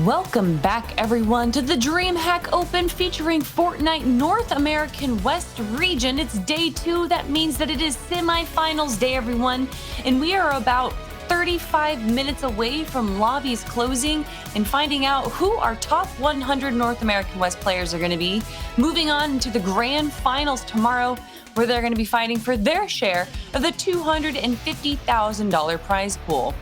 Welcome back, everyone, to the DreamHack Open featuring Fortnite North American West region. It's day 2. That means that it is semifinals day, everyone. And we are about 35 minutes away from lobbies closing and finding out who our top 100 North American West players are going to be. Moving on to the grand finals tomorrow, where they're going to be fighting for their share of the $250,000 prize pool.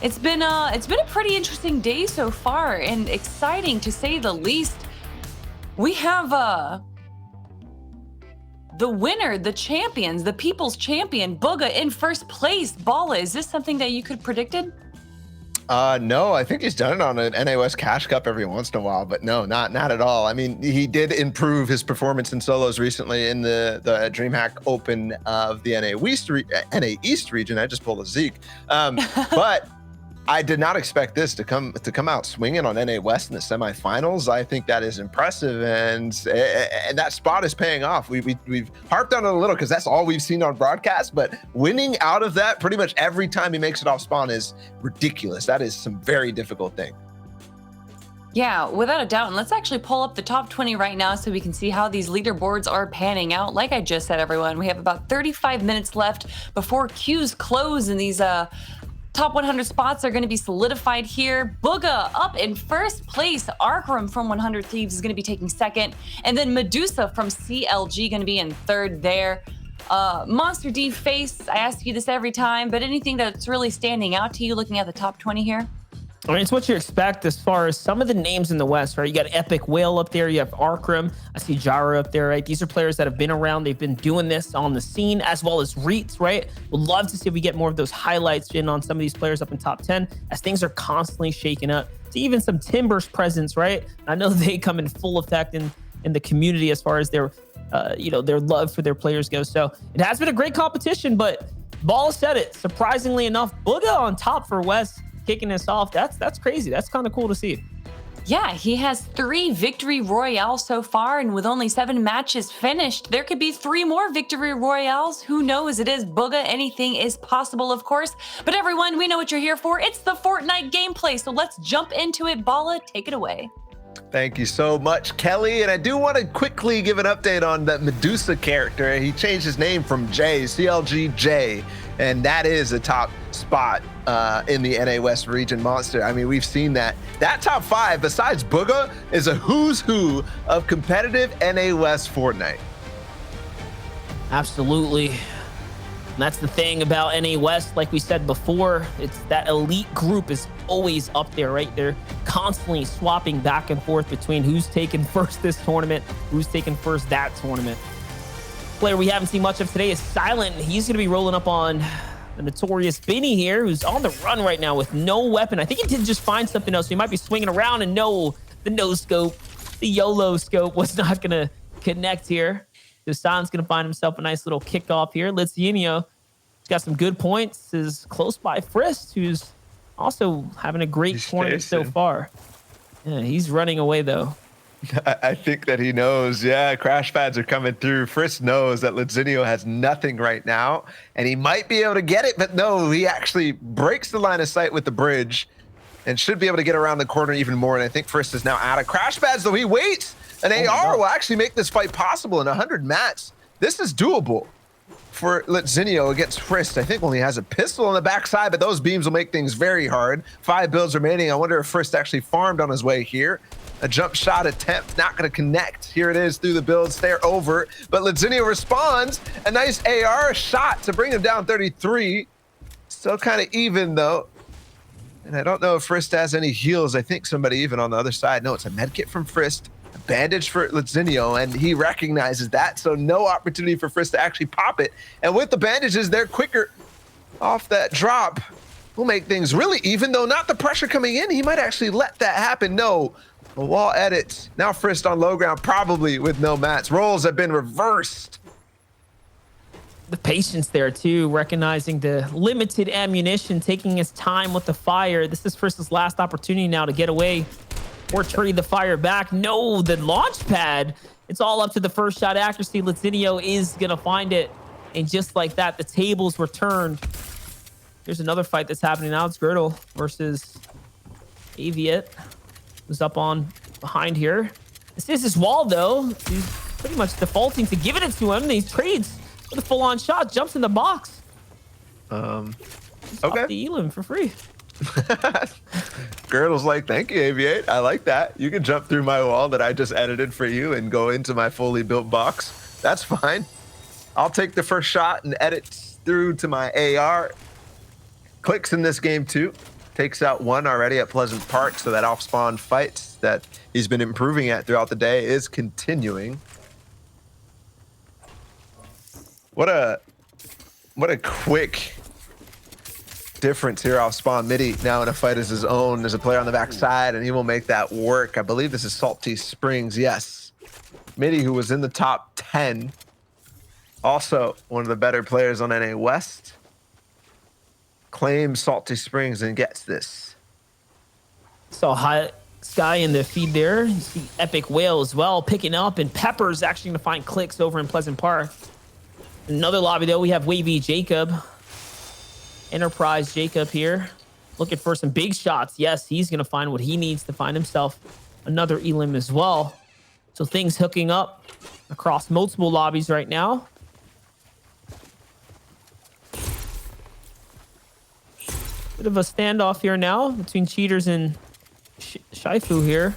It's been a pretty interesting day so far and exciting to say the least. We have the winner, the champions, the people's champion, Booga, in first place. Bala, is this something that you could predicted? No, I think he's done it on an NA West Cash Cup every once in a while, but no, not at all. I mean, he did improve his performance in solos recently in the DreamHack Open of the NA East region. I just pulled a Zeke, but I did not expect this to come out swinging on NA West in the semifinals. I think that is impressive, and that spot is paying off. We've harped on it a little because that's all we've seen on broadcast, but winning out of that pretty much every time he makes it off spawn is ridiculous. That is some very difficult thing. Yeah, without a doubt. And let's actually pull up the top 20 right now so we can see how these leaderboards are panning out. Like I just said, everyone, we have about 35 minutes left before queues close, and these top 100 spots are going to be solidified here. Booga up in first place. Arkram from 100 Thieves is going to be taking second. And then Medusa from CLG going to be in third there. Monster D Face, I ask you this every time, but anything that's really standing out to you looking at the top 20 here? I mean, it's what you expect as far as some of the names in the West, right? You got Epic Whale up there. You have Arkram. I see Jara up there, right? These are players that have been around. They've been doing this on the scene, as well as Reets, right? Would love to see if we get more of those highlights in on some of these players up in top 10 as things are constantly shaking up. To even some Timbers presence, right? I know they come in full effect in the community as far as their love for their players goes. So it has been a great competition, but Ball said it. Surprisingly enough, Booga on top for West, kicking us off. That's crazy. That's kind of cool to see. Yeah, he has 3 victory royales so far, and with only 7 matches finished, there could be 3 more victory royales. Who knows? It is Booga. Anything is possible, of course. But everyone, we know what you're here for. It's the Fortnite gameplay, so let's jump into it. Bala, take it away. Thank you so much, Kelly. And I do want to quickly give an update on that Medusa character. He changed his name from CLG, and that is a top spot in the NA West region monster. I mean, we've seen that. That top 5, besides Booga, is a who's who of competitive NA West Fortnite. Absolutely. And that's the thing about NA West, like we said before, it's that elite group is always up there, right? They're constantly swapping back and forth between who's taken first this tournament, who's taken first that tournament. Player we haven't seen much of today is Silent. He's going to be rolling up on the notorious Benny here, who's on the run right now with no weapon. I think he did just find something else. So he might be swinging around, and no, the no scope, the YOLO scope was not going to connect here. So Silent's going to find himself a nice little kickoff here. Litzinio, he's got some good points, is close by Frist, who's also having a great tournament so far. Yeah, he's running away, though. I think that he knows. Yeah, crash pads are coming through. Frist knows that Litzinio has nothing right now, and he might be able to get it, but no, he actually breaks the line of sight with the bridge and should be able to get around the corner even more. And I think Frist is now out of crash pads, though he waits. An AR will actually make this fight possible in 100 mats. This is doable for Litzinio against Frist. I think only has a pistol on the backside, but those beams will make things very hard. 5 builds remaining. I wonder if Frist actually farmed on his way here. A jump shot attempt, not going to connect. Here it is through the builds. They're over, but Litzinio responds. A nice AR shot to bring him down 33. Still kind of even, though. And I don't know if Frist has any heals. I think somebody even on the other side. No, it's a medkit from Frist. A bandage for Litzinio, and he recognizes that, so no opportunity for Frist to actually pop it. And with the bandages, they're quicker off that drop. Will make things really even, though not the pressure coming in. He might actually let that happen. No. A wall edit. Now Frist on low ground, probably with no mats. Roles have been reversed. The patience there too, recognizing the limited ammunition, taking his time with the fire. This is Frist's last opportunity now to get away or turning the fire back. No, the launch pad. It's all up to the first shot accuracy. Litzinio is gonna find it. And just like that, the tables were turned. Here's another fight that's happening now. It's Girdle versus Aviat. was up on behind here. This is his wall, though. He's pretty much defaulting to giving it to him. He trades with a full-on shot, jumps in the box. Okay. The Elim for free. Girdle's like, thank you, Aviate. I like that. You can jump through my wall that I just edited for you and go into my fully built box. That's fine. I'll take the first shot and edit through to my AR. Clicks in this game too. Takes out one already at Pleasant Park, so that off-spawn fight that he's been improving at throughout the day is continuing. What a quick difference here off spawn. Midi now in a fight as his own. There's a player on the backside, and he will make that work. I believe this is Salty Springs. Yes. Midi, who was in the top 10. Also one of the better players on NA West. Claims Salty Springs and gets this. Saw High Sky in the feed there. You see Epic Whale as well picking up, and Pepper's actually going to find clicks over in Pleasant Park. Another lobby, though, we have Wavy Jacob. Enterprise Jacob here, looking for some big shots. Yes, he's going to find what he needs to find himself another Elim as well. So things hooking up across multiple lobbies right now. Bit of a standoff here now between Cheaters and Shifu here.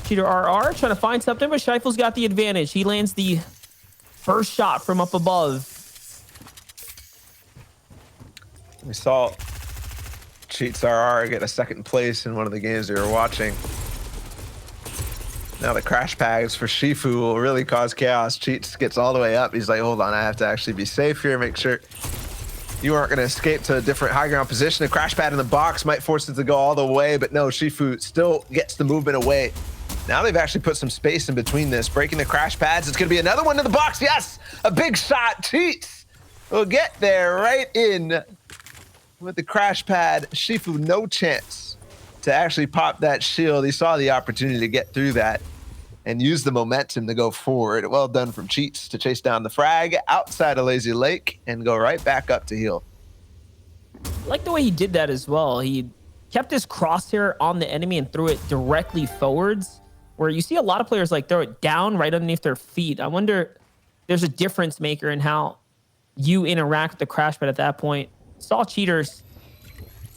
Cheater RR trying to find something, but Shifu's got the advantage. He lands the first shot from up above. We saw Cheats RR get a second place in one of the games we were watching. Now the crash pads for Shifu will really cause chaos. Cheats gets all the way up. He's like, hold on, I have to actually be safe here, make sure you aren't going to escape to a different high ground position. A crash pad in the box might force it to go all the way, but no, Shifu still gets the movement away. Now they've actually put some space in between this, breaking the crash pads. It's going to be another one in the box. Yes, a big shot. Cheats will get there right in with the crash pad. Shifu, no chance to actually pop that shield. He saw the opportunity to get through that and use the momentum to go forward. Well done from Cheats to chase down the frag outside of Lazy Lake and go right back up to heal. I like the way he did that as well. He kept his crosshair on the enemy and threw it directly forwards, where you see a lot of players like throw it down right underneath their feet. I wonder if there's a difference maker in how you interact with the crash pad at that point. Saw Cheats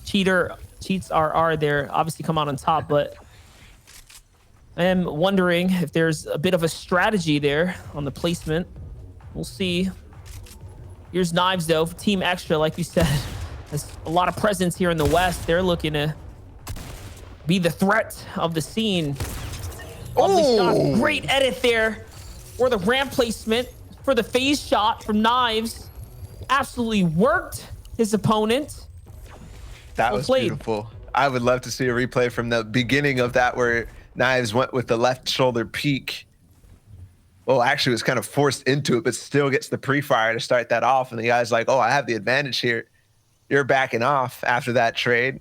RR there obviously come out on top, but I am wondering if there's a bit of a strategy there on the placement. We'll see. Here's Knives, though, for Team Extra, like you said, has a lot of presence here in the West. They're looking to be the threat of the scene. Oh, great edit there for the ramp placement, for the phase shot from Knives. Absolutely worked his opponent. That was beautiful. I would love to see a replay from the beginning of that where Knives went with the left shoulder peek. Well, actually, it was kind of forced into it, but still gets the pre-fire to start that off. And the guy's like, oh, I have the advantage here. You're backing off after that trade.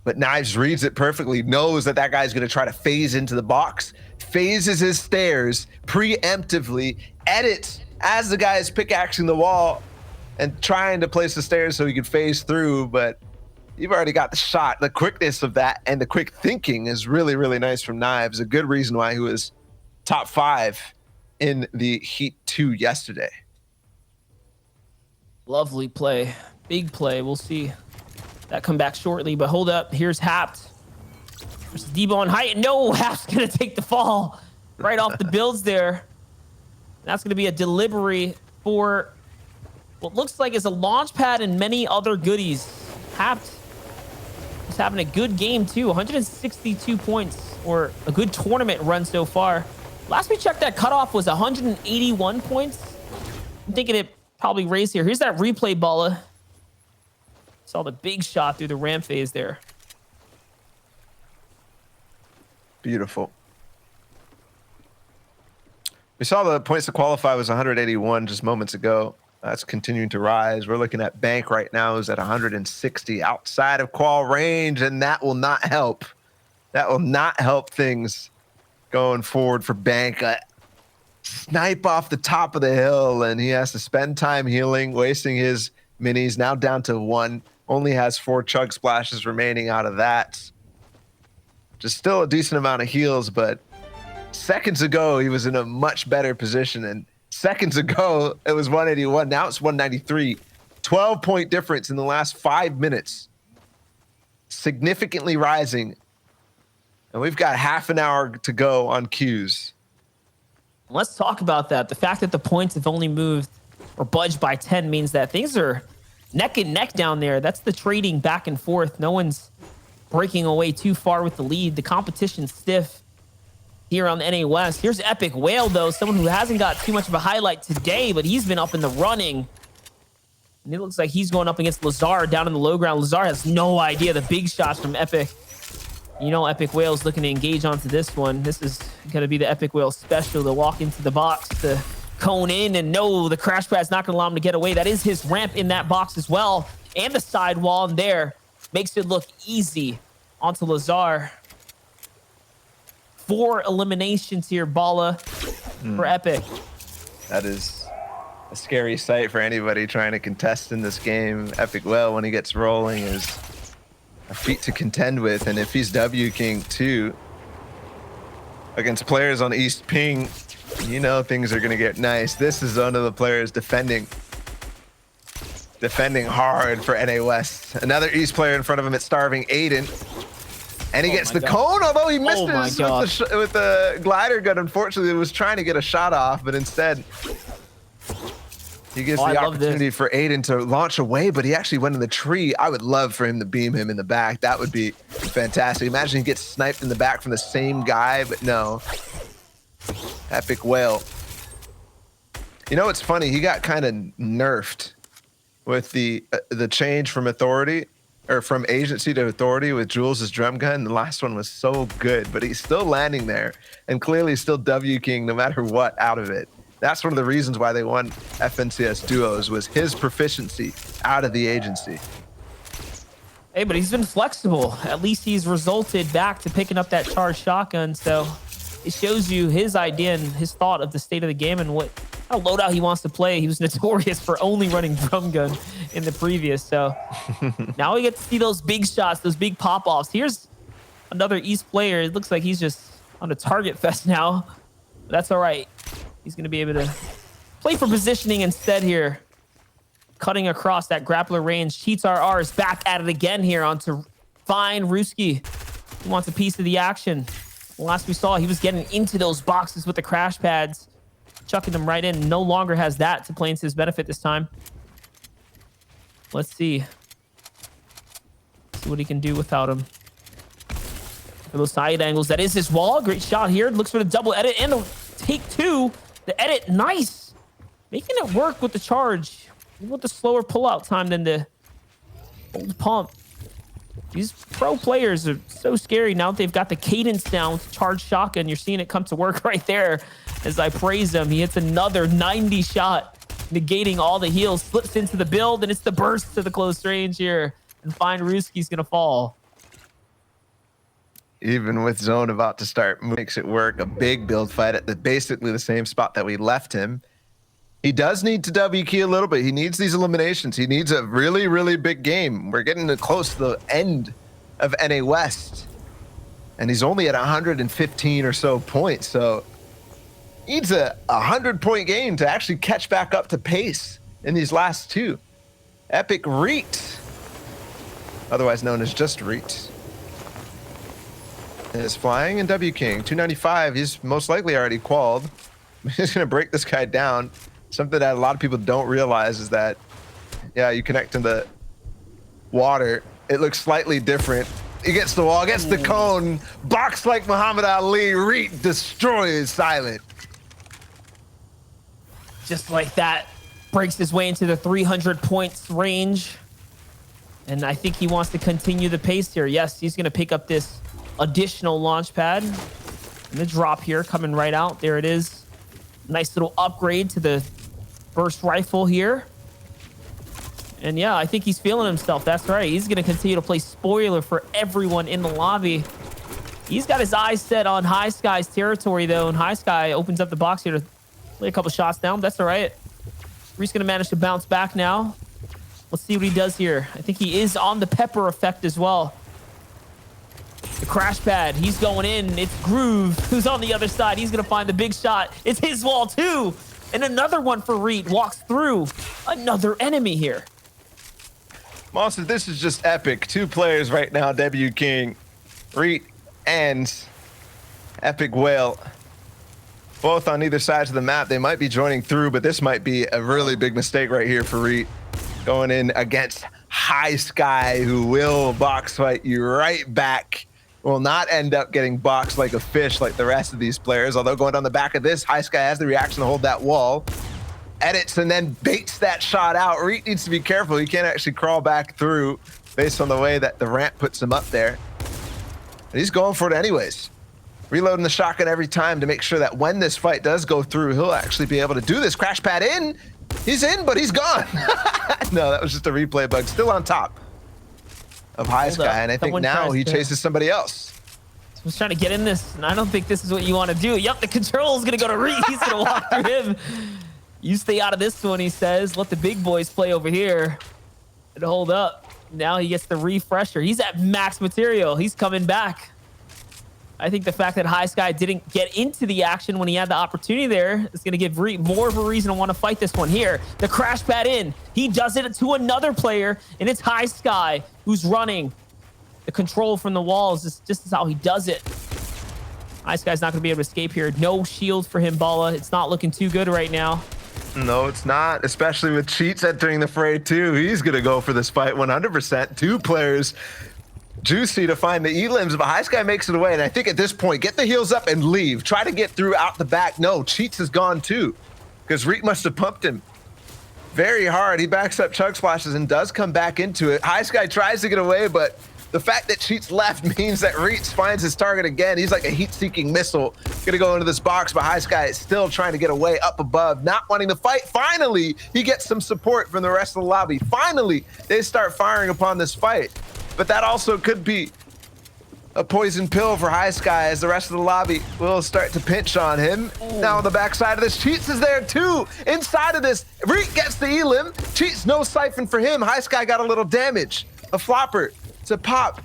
But Knives reads it perfectly, knows that that guy's going to try to phase into the box, phases his stairs preemptively, edits as the guy is pickaxing the wall and trying to place the stairs so he could phase through. But you've already got the shot. The quickness of that and the quick thinking is really, really nice from Knives. A good reason why he was top 5 in the Heat 2 yesterday. Lovely play. Big play. We'll see that come back shortly, but hold up. Here's Hapt. There's Debo on height. No, Hapt's going to take the fall right off the builds there. That's going to be a delivery for what looks like is a launch pad and many other goodies. Hapt is having a good game too. 162 points, or a good tournament run so far. Last we checked, that cutoff was 181 points. I'm thinking it probably raised here. Here's that replay, Balla. Saw the big shot through the ramp phase there. Beautiful. We saw the points to qualify was 181 just moments ago. That's continuing to rise. We're looking at Bank right now is at 160 outside of qual range, and that will not help. That will not help things going forward for Bank. Snipe off the top of the hill, and he has to spend time healing, wasting his minis. Now down to 1. Only has 4 chug splashes remaining out of that. Just still a decent amount of heals, but seconds ago he was in a much better position, and seconds ago it was 181. Now it's 193. 12-point difference in the last 5 minutes. Significantly rising. And we've got half an hour to go on queues. Let's talk about that. The fact that the points have only moved or budged by 10 means that things are neck and neck down there. That's the trading back and forth. No one's breaking away too far with the lead. The competition's stiff here on the NA West. Here's Epic Whale, though, someone who hasn't got too much of a highlight today, but he's been up in the running. And it looks like he's going up against Lazar down in the low ground. Lazar has no idea the big shots from Epic. You know, Epic Whale's looking to engage onto this one. This is going to be the Epic Whale special to walk into the box, to cone in, and no, the crash pad's not going to allow him to get away. That is his ramp in that box as well. And the side wall in there makes it look easy onto Lazar. 4 eliminations here, Bala, for Epic. That is a scary sight for anybody trying to contest in this game. Epic Whale, when he gets rolling, is a feat to contend with. And if he's W King too, against players on East Ping, you know things are going to get nice. This is one of the players defending hard for NA West. Another East player in front of him. It's starving Aiden. And he gets the cone, although he missed it with the glider gun. Unfortunately, he was trying to get a shot off, but instead he gives the opportunity for Aiden to launch away, but he actually went in the tree. I would love for him to beam him in the back. That would be fantastic. Imagine he gets sniped in the back from the same guy, but no. Epic Whale. You know, it's funny. He got kind of nerfed with the change from authority, or from agency to authority with Jules' drum gun. The last one was so good, but he's still landing there and clearly still W King no matter what out of it. That's one of the reasons why they won FNCS Duos, was his proficiency out of the agency. Hey, but he's been flexible. At least he's resulted back to picking up that charged shotgun. So it shows you his idea and his thought of the state of the game and what kind of loadout he wants to play. He was notorious for only running drum gun in the previous. So now we get to see those big shots, those big pop-offs. Here's another East player. It looks like he's just on a target fest now. But that's all right. He's going to be able to play for positioning instead here. Cutting across that grappler range. Cheats RR is back at it again here onto Fine Ruski. He wants a piece of the action. Last we saw, he was getting into those boxes with the crash pads, chucking them right in. No longer has that to play into his benefit this time. Let's see. See what he can do without him. For those side angles, that is his wall. Great shot here. Looks for the double edit and the take 2. The edit, nice. Making it work with the charge. With the slower pullout time than the old pump. These pro players are so scary now that they've got the cadence down with charged shotgun. You're seeing it come to work right there as I praise him. He hits another 90 shot, negating all the heals, slips into the build, and it's the burst to the close range here. And Fine Ruski's going to fall. Even with zone about to start, makes it work. A big build fight at basically the same spot that we left him. He does need to W key a little bit. He needs these eliminations. He needs a really, really big game. We're getting close to the end of NA West. And he's only at 115 or so points. So needs a 100-point game to actually catch back up to pace in these last 2. Epic Reet, otherwise known as just Reet, is flying, and W King 295. He's most likely already qualled. He's gonna break this guy down. Something that a lot of people don't realize is that, yeah, you connect to the water, it looks slightly different. He gets the wall, gets the cone, box like Muhammad Ali. Reet destroys Silent. Just like that, breaks his way into the 300 points range. And I think he wants to continue the pace here. Yes, he's gonna pick up this additional launch pad. And the drop here coming right out. There it is. Nice little upgrade to the burst rifle here. And yeah, I think he's feeling himself. That's right. He's going to continue to play spoiler for everyone in the lobby. He's got his eyes set on High Sky's territory, though. And High Sky opens up the box here to lay a couple shots down. That's all right. Reet's going to manage to bounce back now. Let's see what he does here. I think he is on the pepper effect as well. The crash pad, he's going in. It's Groove who's on the other side. He's gonna find the big shot. It's his wall too. And another one for Reet. Walks through another enemy here. Monster, this is just epic. 2 players right now, W King, Reet and Epic Whale. Both on either sides of the map. They might be joining through, but this might be a really big mistake right here for Reet. Going in against High Sky, who will box fight you right back. Will not end up getting boxed like a fish like the rest of these players. Although going down the back of this, High Sky has the reaction to hold that wall. Edits and then baits that shot out. Reet needs to be careful. He can't actually crawl back through based on the way that the ramp puts him up there. And he's going for it anyways. Reloading the shotgun every time to make sure that when this fight does go through, he'll actually be able to do this. Crash pad in. He's in, but he's gone. No, that was just a replay bug. Still on top of High Sky, and I think now he chases somebody else. He's trying to get in this, and I don't think this is what you want to do. Yep, the control is going to go to Reet. He's going to walk through him. You stay out of this one, he says. Let the big boys play over here. And hold up. Now he gets the refresher. He's at max material. He's coming back. I think the fact that High Sky didn't get into the action when he had the opportunity there is going to give Reet more of a reason to want to fight this one here. The crash pad in. He does it to another player, and it's High Sky who's running. The control from the walls is just how he does it. High Sky's not going to be able to escape here. No shield for him, Bala. It's not looking too good right now. No, it's not, especially with Cheats entering the fray too. He's going to go for this fight 100%. 2 players. Juicy to find the elims, but High Sky makes it away. And I think at this point, get the heals up and leave. Try to get through out the back. No, Cheats is gone too, because Reet must have pumped him very hard. He backs up Chug Splashes and does come back into it. High Sky tries to get away, but the fact that Cheats left means that Reet finds his target again. He's like a heat-seeking missile. Gonna go into this box, but High Sky is still trying to get away up above, not wanting to fight. Finally, he gets some support from the rest of the lobby. Finally, they start firing upon this fight. But that also could be a poison pill for High Sky, as the rest of the lobby will start to pinch on him. Ooh. Now on the backside of this, Cheats is there too. Inside of this, Reet gets the elim. Cheats, no siphon for him. High Sky got a little damage. A flopper to pop.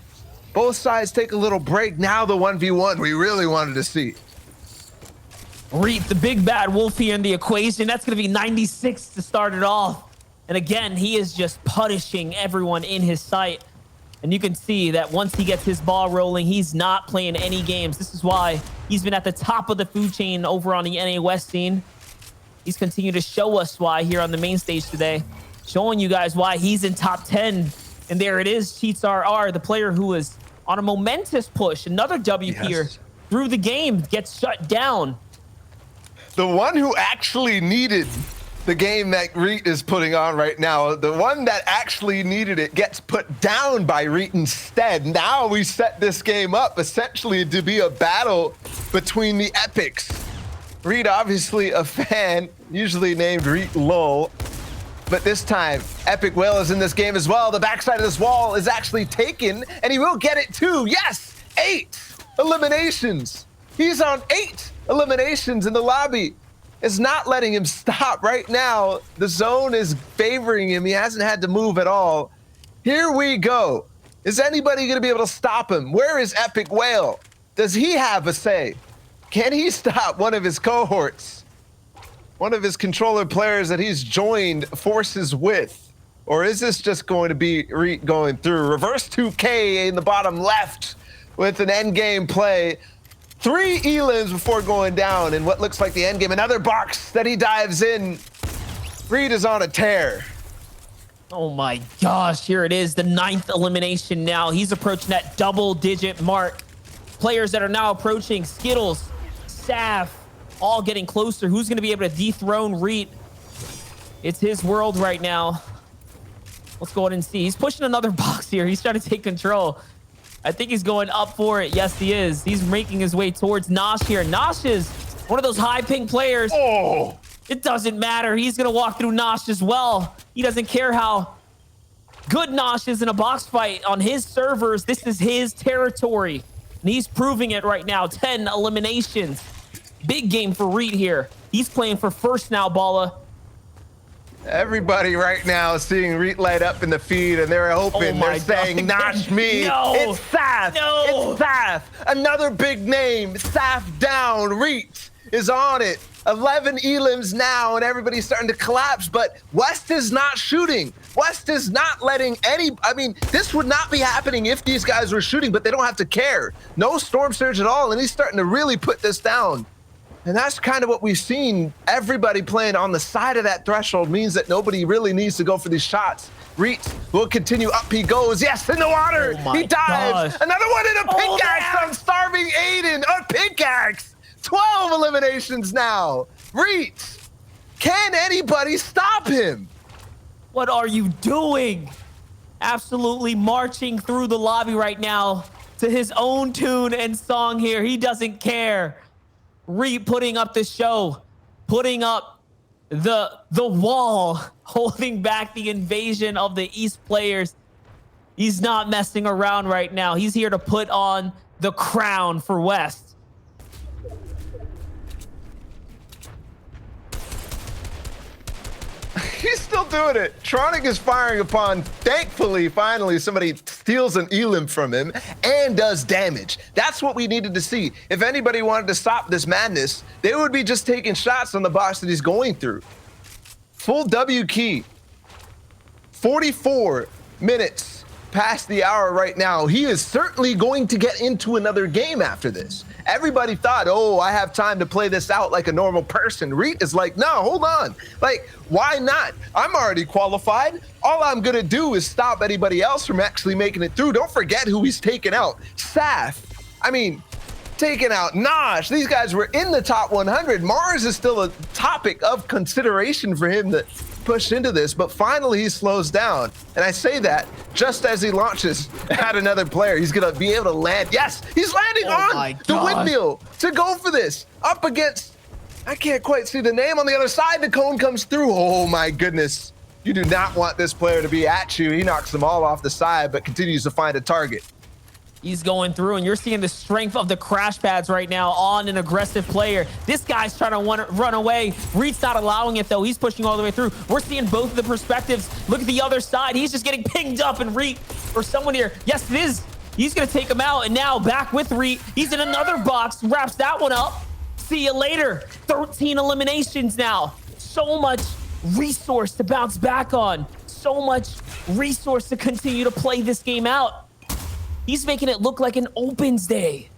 Both sides take a little break. Now the 1v1 we really wanted to see. Reet, the big bad wolf here in the equation. That's going to be 96 to start it off. And again, he is just punishing everyone in his sight. And you can see that once he gets his ball rolling, he's not playing any games. This is why he's been at the top of the food chain over on the NA West scene. He's continued to show us why here on the main stage today, showing you guys why he's in top 10. And there it is, Cheats RR, the player who was on a momentous push. Another W here through the game, gets shut down. The one who actually needed the game that Reet is putting on right now, the one that actually needed it, gets put down by Reet instead. Now we set this game up essentially to be a battle between the epics. Reet, obviously a fan, usually named Reet Lol, but this time Epic Whale is in this game as well. The backside of this wall is actually taken, and he will get it too. Yes, 8 eliminations. He's on 8 eliminations in the lobby. It's not letting him stop right now. The zone is favoring him. He hasn't had to move at all. Here we go. Is anybody going to be able to stop him? Where is Epic Whale? Does he have a say? Can he stop one of his cohorts? One of his controller players that he's joined forces with? Or is this just going to be Reet going through? Reverse 2K in the bottom left with an end game play. 3 elims before going down in what looks like the end game. Another box that he dives in. Reet is on a tear. Oh my gosh, here it is, the 9th elimination now. He's approaching that double-digit mark. Players that are now approaching, Skittles, Saf, all getting closer. Who's going to be able to dethrone Reet? It's his world right now. Let's go ahead and see. He's pushing another box here. He's trying to take control. I think he's going up for it. Yes, he is. He's making his way towards Nosh here. Nosh is one of those high ping players. Oh! It doesn't matter. He's going to walk through Nosh as well. He doesn't care how good Nosh is in a box fight on his servers. This is his territory. And he's proving it right now. 10 eliminations. Big game for Reet here. He's playing for first now, Bala. Everybody right now is seeing Reet light up in the feed, and they're hoping, they're saying, "Not me, no. it's Saf, no. it's Saf." Another big name, Saf down, Reet is on it. 11 elims now, and everybody's starting to collapse, but West is not shooting. West is not letting I mean, this would not be happening if these guys were shooting, but they don't have to care. No Storm Surge at all, and he's starting to really put this down. And that's kind of what we've seen. Everybody playing on the side of that threshold means that nobody really needs to go for these shots. Reet will continue, up he goes. Yes, in the water, he dives. Another one in a pickaxe on starving Aiden, a pickaxe. 12 eliminations now. Reet, can anybody stop him? What are you doing? Absolutely marching through the lobby right now to his own tune and song here. He doesn't care. Reet putting up the show, putting up the wall, holding back the invasion of the East players. He's not messing around right now. He's here to put on the crown for West. He's still doing it. Tronic is firing upon, thankfully, finally, somebody steals an elim from him and does damage. That's what we needed to see. If anybody wanted to stop this madness, they would be just taking shots on the box that he's going through. Full W key. 44 minutes past the hour right now. He is certainly going to get into another game after this. Everybody thought, oh, I have time to play this out like a normal person. Reet is like, no, hold on. Like, why not? I'm already qualified. All I'm gonna do is stop anybody else from actually making it through. Don't forget who he's taken out. Saf, I mean, taking out Nosh. These guys were in the top 100. Mars is still a topic of consideration for him to push into this, but finally he slows down. And I say that just as he launches at another player. He's gonna be able to land. Yes, he's landing on the windmill to go for this. Up against, I can't quite see the name on the other side. The cone comes through. Oh my goodness. You do not want this player to be at you. He knocks them all off the side, but continues to find a target. He's going through, and you're seeing the strength of the crash pads right now on an aggressive player. This guy's trying to run away. Reet's not allowing it, though. He's pushing all the way through. We're seeing both of the perspectives. Look at the other side. He's just getting pinged up, and Reet, or someone here. Yes, it is. He's going to take him out, and now back with Reet. He's in another box, wraps that one up. See you later. 13 eliminations now. So much resource to bounce back on. So much resource to continue to play this game out. He's making it look like an opens day.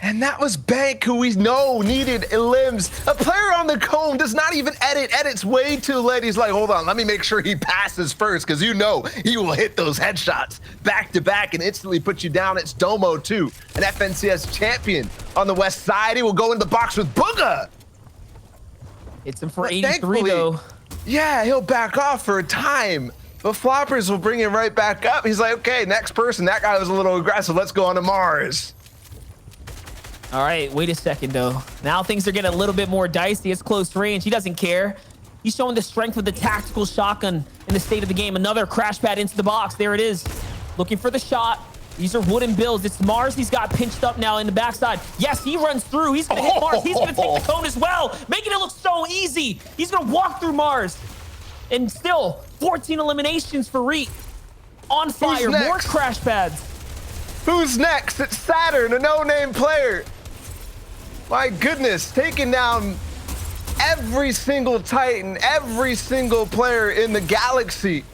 And that was Bank, who we know needed limbs. A player on the cone does not even edits way too late. He's like, hold on, let me make sure he passes first, because you know he will hit those headshots back to back and instantly put you down. It's Domo too, an FNCS champion on the west side. He will go in the box with Booga. It's him for 83 though. Yeah, he'll back off for a time. But Floppers will bring him right back up. He's like, okay, next person. That guy was a little aggressive. Let's go on to Mars. All right, wait a second, though. Now things are getting a little bit more dicey. It's close range. He doesn't care. He's showing the strength of the tactical shotgun in the state of the game. Another crash pad into the box. There it is. Looking for the shot. These are wooden builds. It's Mars. He's got pinched up now in the backside. Yes, he runs through. He's going to hit Mars. He's going to take the cone as well, making it look so easy. He's going to walk through Mars. And still, 14 eliminations for Reet. On fire, more crash pads. Who's next? It's Saturn, a no-name player. My goodness, taking down every single Titan, every single player in the galaxy.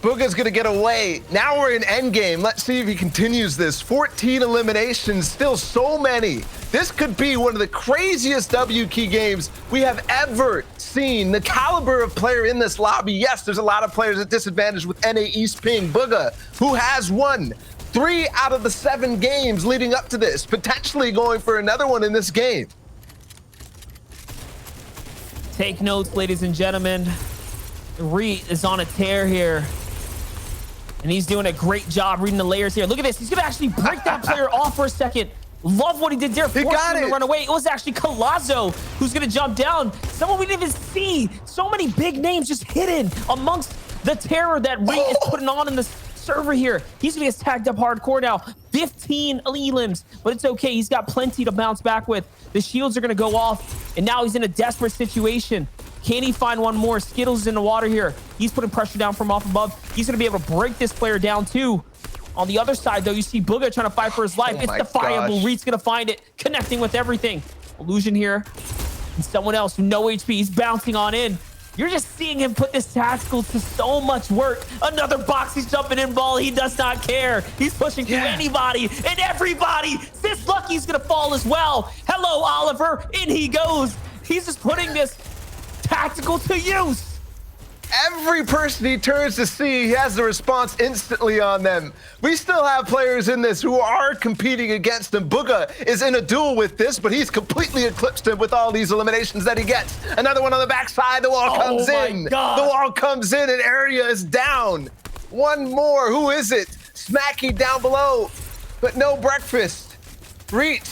Booga's gonna get away. Now we're in endgame. Let's see if he continues this. 14 eliminations, still so many. This could be one of the craziest W key games we have ever seen. The caliber of player in this lobby. Yes, there's a lot of players at disadvantage with NA East Ping. Booga, who has won 3 out of the 7 games leading up to this, potentially going for another one in this game. Take notes, ladies and gentlemen. Reet is on a tear here. And he's doing a great job reading the layers here. Look at this. He's going to actually break that player off for a second. Love what he did there. Forced him to run away. It was actually Colazzo who's going to jump down. Someone we didn't even see. So many big names just hidden amongst the terror that Reet is putting on in the server here. He's going to get tagged up hardcore now. 15 elims, but it's okay. He's got plenty to bounce back with. The shields are going to go off, and now he's in a desperate situation. Can he find one more? Skittles is in the water here. He's putting pressure down from off above. He's going to be able to break this player down too. On the other side, though, you see Booga trying to fight for his life. Oh It's defiable. gosh. Reed's going to find it, connecting with everything. Illusion here. And someone else with no HP. He's bouncing on in. You're just seeing him put this tactical to so much work. Another box. He's jumping in ball. He does not care. He's pushing through anybody and everybody. This Lucky's going to fall as well. Hello, Oliver. In he goes. He's just putting this tactical to use. Every person he turns to see, he has the response instantly on them. We still have players in this who are competing against him. Booga is in a duel with this, but he's completely eclipsed him with all these eliminations that he gets. Another one on the backside, the wall comes in. God. The wall comes in and area is down. One more, who is it? Smacky down below, but no breakfast. Reach.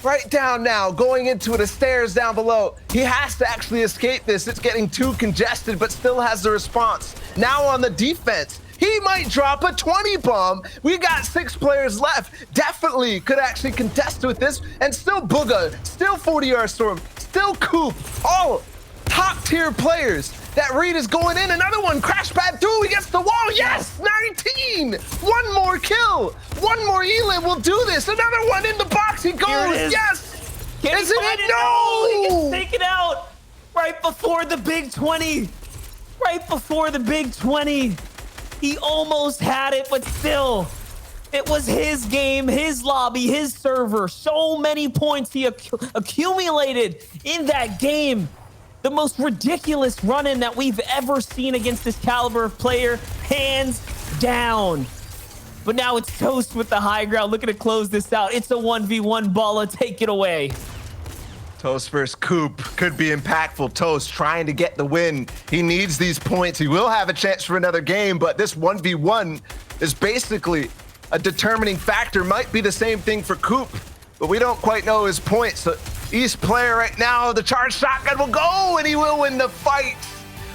Right down now, going into the stairs down below. He has to actually escape this. It's getting too congested, but still has the response. Now on the defense, he might drop a 20 bomb. We got 6 players left. Definitely could actually contest with this. And still Booga, still 40-yard storm, still Coop. All top tier players. That Reed is going in. Another one. Crash pad through. He gets the wall. Yes, 19. One more kill. One more Elam will do this. Another one in the box. He goes. Yes. Can he Isn't find it? No. He gets No. taken out right before the big 20. Right before the big 20. He almost had it, but still. It was his game, his lobby, his server. So many points he accumulated in that game. The most ridiculous run-in that we've ever seen against this caliber of player, hands down. But now it's Toast with the high ground, looking to close this out. It's a 1v1, Balla, take it away. Toast versus Coop could be impactful. Toast trying to get the win. He needs these points. He will have a chance for another game, but this 1v1 is basically a determining factor. Might be the same thing for Coop, but we don't quite know his points. So East player right now, the charge shotgun will go and he will win the fight.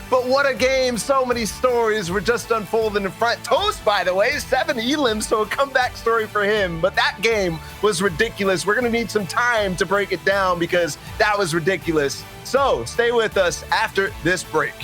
But what a game. So many stories were just unfolding in front. Toast, by the way, 7 elims, so a comeback story for him. But that game was ridiculous. We're going to need some time to break it down because that was ridiculous. So stay with us after this break.